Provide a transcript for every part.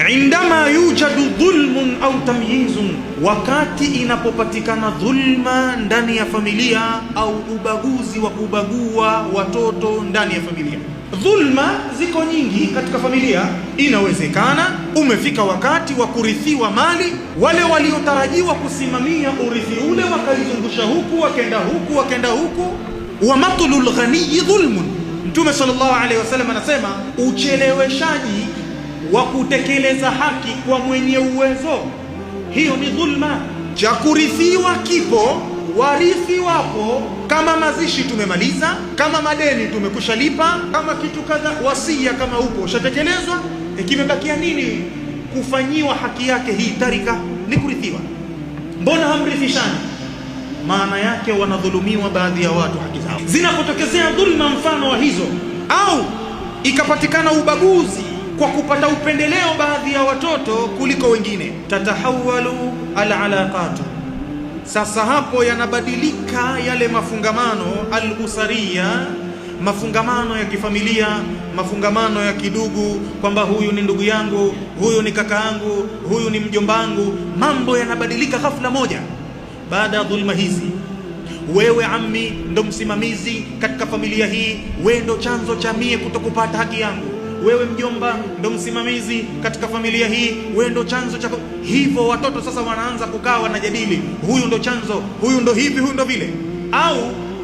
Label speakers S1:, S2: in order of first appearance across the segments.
S1: indama yujadu dhulmun au tamyizun, wakati inapopatikana dhulma ndani ya familia au ubaguzi wa kubagua watoto ndani ya familia. Dhulma ziko nyingi katika familia. Inawezekana umefika wakati wa kurithiwa mali, wale waliotarajiwa kusimamia urithi ule wakaizungusha huku wakenda huku. Wa matlul ghaniyi dhulmun. Mtume sallallahu alaihi wasallam anasema ucheleweshaji wa kutekeleza haki kwa mwenye uwezo, hiyo ni dhulma. Cha kurithiwa kipo, warithi wapo, kama mazishi tumemaliza, kama madeni tumekushalipa, kama kitu kadha, wasia kama upo ushatekelezwa, kimebakia nini kufanyiwa haki yake? Hii tarika ni kurithiwa. Mbona hamrithishani? Maana yake wanadhulumiwa baadhi ya watu haki zao. Zinapotokezea dhulma mfano wa hizo, au ikapatikana ubaguzi kwa kupata upendeleo baadhi ya watoto kuliko wengine, tatahawalu alalaqatu, sasa hapo yanabadilika yale mafungamano al-usariya, mafungamano ya kifamilia, mafungamano ya kidugu, kwamba huyu ni ndugu yangu, huyu ni kaka yangu, huyu ni mjombangu. Mambo yanabadilika ghafla moja baada ya dhulma hizi. Wewe ammi ndo msimamizi katika familia hii, wewe ndo chanzo cha mie kutokupata haki yangu. Wewe mjomba ndo msimamizi katika familia hii, wewe ndo chanzo cha hivyo. Watoto sasa wanaanza kukaa wanajadili, huyu ndo chanzo, huyu ndo hivi, huyu ndo vile. Au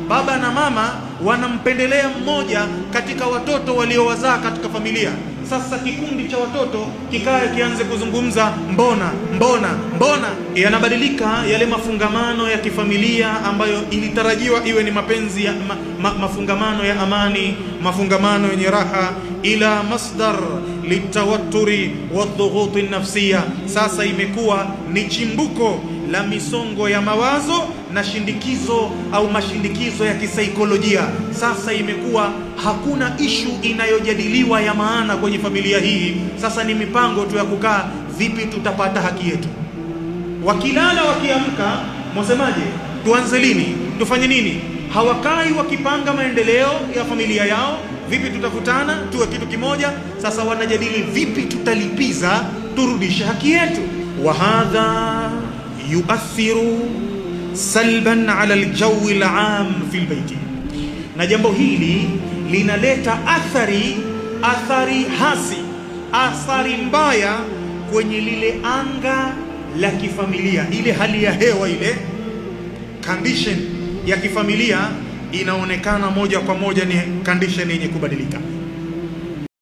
S1: baba na mama wanampendelea mmoja katika watoto waliowazaa katika familia. Sasa kikundi cha watoto kikae kianze kuzungumza mbona. Yanabadilika yale mafungamano ya kifamilia ambayo ilitarajiwa iwe ni mapenzi ya mafungamano ya amani, mafungamano yenye raha, ila masdar litawatturi wadhughuti nafsiya. Sasa imekuwa ni chimbuko la misongo ya mawazo na shindikizo au mashindikizo ya kisaikolojia. Sasa imekuwa hakuna ishu inayojadiliwa ya maana kwenye familia hii. Sasa ni mipango tu ya kukaa, vipi tutapata haki yetu. Wakilala wakiamka, mwasemaje? Tuanze lini? Tufanye nini? Hawakai wakipanga maendeleo ya familia yao, vipi tutakutana tuwe kitu kimoja. Sasa wanajadili vipi tutalipiza, turudishe haki yetu. Wa hadha yuathiru salban ala aljawi alam fi albayti, na jambo hili linaleta athari hasi, athari mbaya kwenye lile anga la kifamilia. Ile hali ya hewa, ile condition ya kifamilia inaonekana moja kwa moja ni condition yenye kubadilika.